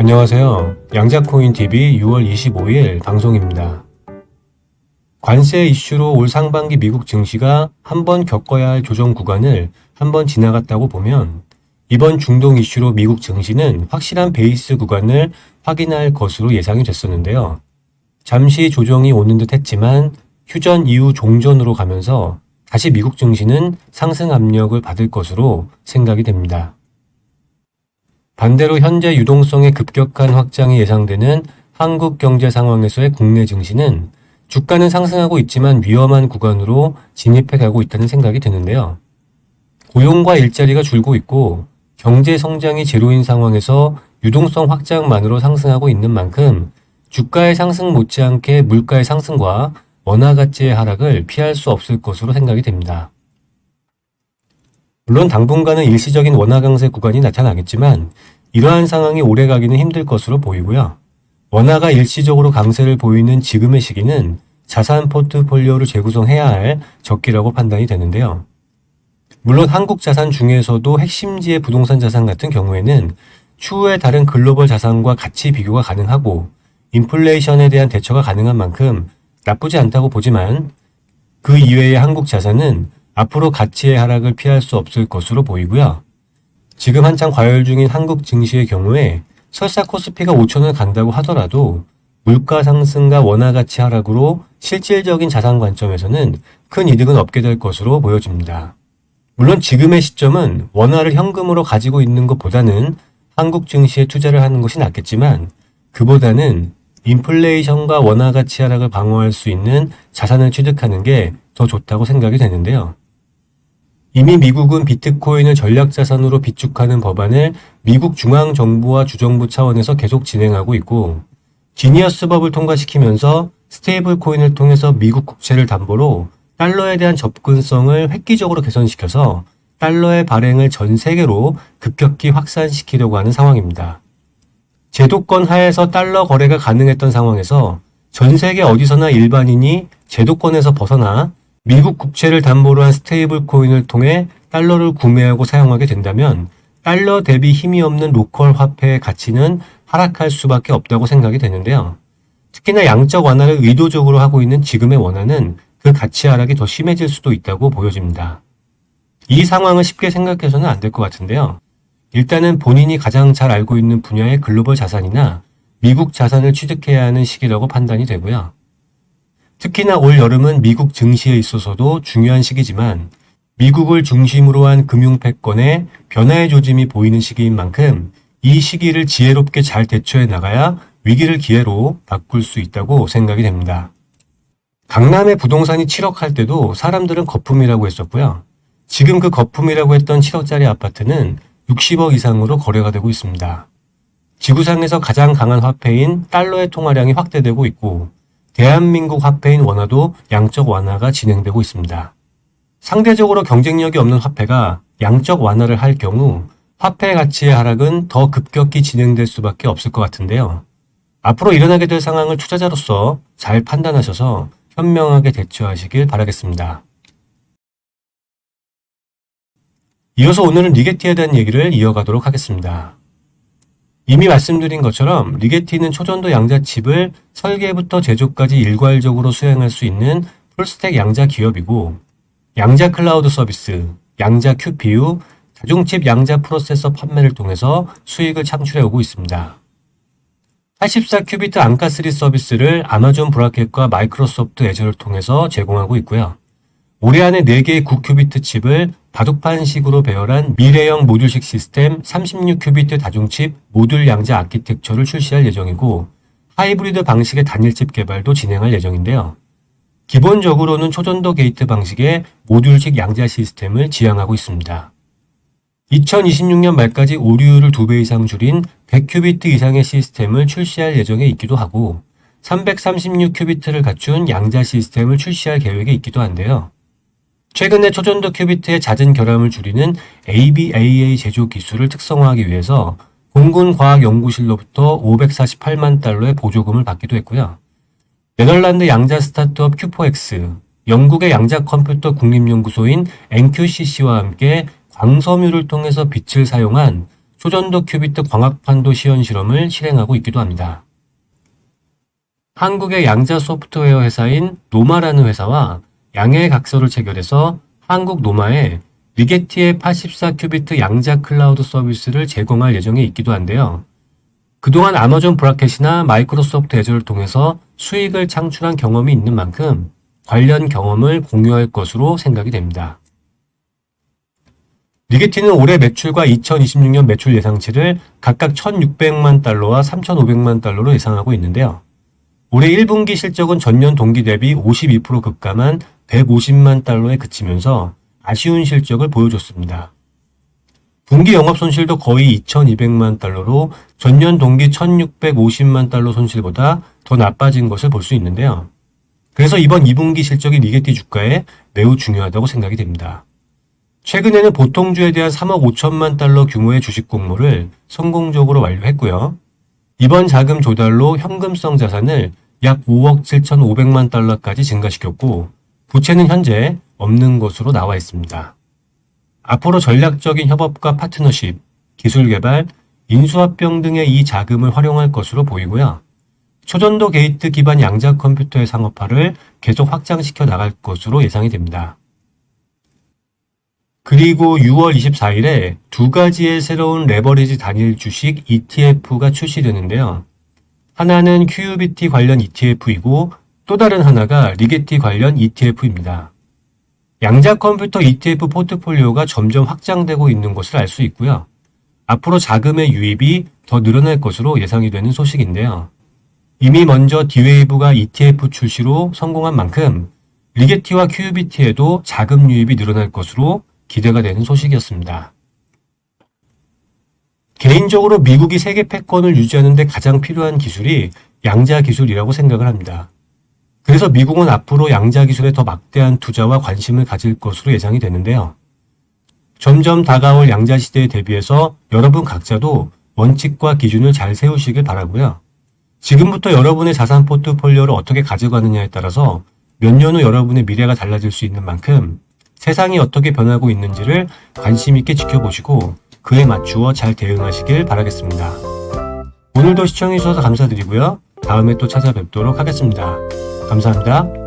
안녕하세요. 양자코인TV 6월 25일 방송입니다. 관세 이슈로 올 상반기 미국 증시가 한번 겪어야 할 조정 구간을 한번 지나갔다고 보면 이번 중동 이슈로 미국 증시는 확실한 베이스 구간을 확인할 것으로 예상이 됐었는데요. 잠시 조정이 오는 듯 했지만 휴전 이후 종전으로 가면서 다시 미국 증시는 상승 압력을 받을 것으로 생각이 됩니다. 반대로 현재 유동성의 급격한 확장이 예상되는 한국 경제 상황에서의 국내 증시는 주가는 상승하고 있지만 위험한 구간으로 진입해 가고 있다는 생각이 드는데요. 고용과 일자리가 줄고 있고 경제 성장이 제로인 상황에서 유동성 확장만으로 상승하고 있는 만큼 주가의 상승 못지않게 물가의 상승과 원화 가치의 하락을 피할 수 없을 것으로 생각이 됩니다. 물론 당분간은 일시적인 원화 강세 구간이 나타나겠지만 이러한 상황이 오래가기는 힘들 것으로 보이고요. 원화가 일시적으로 강세를 보이는 지금의 시기는 자산 포트폴리오를 재구성해야 할 적기라고 판단이 되는데요. 물론 한국 자산 중에서도 핵심지의 부동산 자산 같은 경우에는 추후에 다른 글로벌 자산과 같이 비교가 가능하고 인플레이션에 대한 대처가 가능한 만큼 나쁘지 않다고 보지만 그 이외의 한국 자산은 앞으로 가치의 하락을 피할 수 없을 것으로 보이고요. 지금 한창 과열 중인 한국 증시의 경우에 설사 코스피가 5천을 간다고 하더라도 물가 상승과 원화 가치 하락으로 실질적인 자산 관점에서는 큰 이득은 없게 될 것으로 보여집니다. 물론 지금의 시점은 원화를 현금으로 가지고 있는 것보다는 한국 증시에 투자를 하는 것이 낫겠지만 그보다는 인플레이션과 원화 가치 하락을 방어할 수 있는 자산을 취득하는 게 더 좋다고 생각이 되는데요. 이미 미국은 비트코인을 전략자산으로 비축하는 법안을 미국 중앙정부와 주정부 차원에서 계속 진행하고 있고 지니어스법을 통과시키면서 스테이블 코인을 통해서 미국 국채를 담보로 달러에 대한 접근성을 획기적으로 개선시켜서 달러의 발행을 전 세계로 급격히 확산시키려고 하는 상황입니다. 제도권 하에서 달러 거래가 가능했던 상황에서 전 세계 어디서나 일반인이 제도권에서 벗어나 미국 국채를 담보로 한 스테이블 코인을 통해 달러를 구매하고 사용하게 된다면 달러 대비 힘이 없는 로컬 화폐의 가치는 하락할 수밖에 없다고 생각이 되는데요. 특히나 양적 완화를 의도적으로 하고 있는 지금의 원화는 그 가치 하락이 더 심해질 수도 있다고 보여집니다. 이 상황을 쉽게 생각해서는 안 될 것 같은데요. 일단은 본인이 가장 잘 알고 있는 분야의 글로벌 자산이나 미국 자산을 취득해야 하는 시기라고 판단이 되고요. 특히나 올 여름은 미국 증시에 있어서도 중요한 시기지만 미국을 중심으로 한 금융 패권의 변화의 조짐이 보이는 시기인 만큼 이 시기를 지혜롭게 잘 대처해 나가야 위기를 기회로 바꿀 수 있다고 생각이 됩니다. 강남의 부동산이 7억 할 때도 사람들은 거품이라고 했었고요. 지금 그 거품이라고 했던 7억짜리 아파트는 60억 이상으로 거래가 되고 있습니다. 지구상에서 가장 강한 화폐인 달러의 통화량이 확대되고 있고 대한민국 화폐인 원화도 양적 완화가 진행되고 있습니다. 상대적으로 경쟁력이 없는 화폐가 양적 완화를 할 경우 화폐 가치의 하락은 더 급격히 진행될 수밖에 없을 것 같은데요. 앞으로 일어나게 될 상황을 투자자로서 잘 판단하셔서 현명하게 대처하시길 바라겠습니다. 이어서 오늘은 리게티에 대한 얘기를 이어가도록 하겠습니다. 이미 말씀드린 것처럼 리게티는 초전도 양자칩을 설계부터 제조까지 일괄적으로 수행할 수 있는 풀스택 양자 기업이고 양자 클라우드 서비스, 양자 QPU, 다중칩 양자 프로세서 판매를 통해서 수익을 창출해 오고 있습니다. 84큐비트 안카3 서비스를 아마존 브라켓과 마이크로소프트 애저를 통해서 제공하고 있고요. 올해 안에 4개의 9큐비트 칩을 바둑판식으로 배열한 미래형 모듈식 시스템 36큐비트 다중칩 모듈 양자 아키텍처를 출시할 예정이고 하이브리드 방식의 단일칩 개발도 진행할 예정인데요. 기본적으로는 초전도 게이트 방식의 모듈식 양자 시스템을 지향하고 있습니다. 2026년 말까지 오류율을 2배 이상 줄인 100큐비트 이상의 시스템을 출시할 예정에 있기도 하고 336큐비트를 갖춘 양자 시스템을 출시할 계획에 있기도 한데요. 최근에 초전도 큐비트의 잦은 결함을 줄이는 ABAA 제조 기술을 특성화하기 위해서 공군과학연구실로부터 548만 달러의 보조금을 받기도 했고요. 네덜란드 양자 스타트업 Q4X, 영국의 양자 컴퓨터 국립연구소인 NQCC와 함께 광섬유를 통해서 빛을 사용한 초전도 큐비트 광학판도 시연 실험을 실행하고 있기도 합니다. 한국의 양자 소프트웨어 회사인 노마라는 회사와 양해의 각서를 체결해서 한국 노마에 리게티의 84큐비트 양자 클라우드 서비스를 제공할 예정에 있기도 한데요. 그동안 아마존 브라켓이나 마이크로소프트 애저를 통해서 수익을 창출한 경험이 있는 만큼 관련 경험을 공유할 것으로 생각이 됩니다. 리게티는 올해 매출과 2026년 매출 예상치를 각각 1,600만 달러와 3,500만 달러로 예상하고 있는데요. 올해 1분기 실적은 전년 동기 대비 52% 급감한 150만 달러에 그치면서 아쉬운 실적을 보여줬습니다. 분기 영업손실도 거의 2,200만 달러로 전년 동기 1,650만 달러 손실보다 더 나빠진 것을 볼 수 있는데요. 그래서 이번 2분기 실적이 리게티 주가에 매우 중요하다고 생각이 됩니다. 최근에는 보통주에 대한 3억 5천만 달러 규모의 주식 공모를 성공적으로 완료했고요. 이번 자금 조달로 현금성 자산을 약 5억 7,500만 달러까지 증가시켰고 부채는 현재 없는 것으로 나와 있습니다. 앞으로 전략적인 협업과 파트너십, 기술 개발, 인수합병 등의 이 자금을 활용할 것으로 보이고요. 초전도 게이트 기반 양자 컴퓨터의 상업화를 계속 확장시켜 나갈 것으로 예상이 됩니다. 그리고 6월 24일에 두 가지의 새로운 레버리지 단일 주식 ETF가 출시되는데요. 하나는 QUBT 관련 ETF이고 또 다른 하나가 리게티 관련 ETF입니다. 양자 컴퓨터 ETF 포트폴리오가 점점 확장되고 있는 것을 알 수 있고요. 앞으로 자금의 유입이 더 늘어날 것으로 예상이 되는 소식인데요. 이미 먼저 D-Wave가 ETF 출시로 성공한 만큼 리게티와 QUBT에도 자금 유입이 늘어날 것으로 기대가 되는 소식이었습니다. 개인적으로 미국이 세계 패권을 유지하는 데 가장 필요한 기술이 양자 기술이라고 생각을 합니다. 그래서 미국은 앞으로 양자 기술에 더 막대한 투자와 관심을 가질 것으로 예상이 되는데요. 점점 다가올 양자 시대에 대비해서 여러분 각자도 원칙과 기준을 잘 세우시길 바라고요. 지금부터 여러분의 자산 포트폴리오를 어떻게 가져가느냐에 따라서 몇 년 후 여러분의 미래가 달라질 수 있는 만큼 세상이 어떻게 변하고 있는지를 관심 있게 지켜보시고 그에 맞추어 잘 대응하시길 바라겠습니다. 오늘도 시청해주셔서 감사드리고요. 다음에 또 찾아뵙도록 하겠습니다. 감사합니다.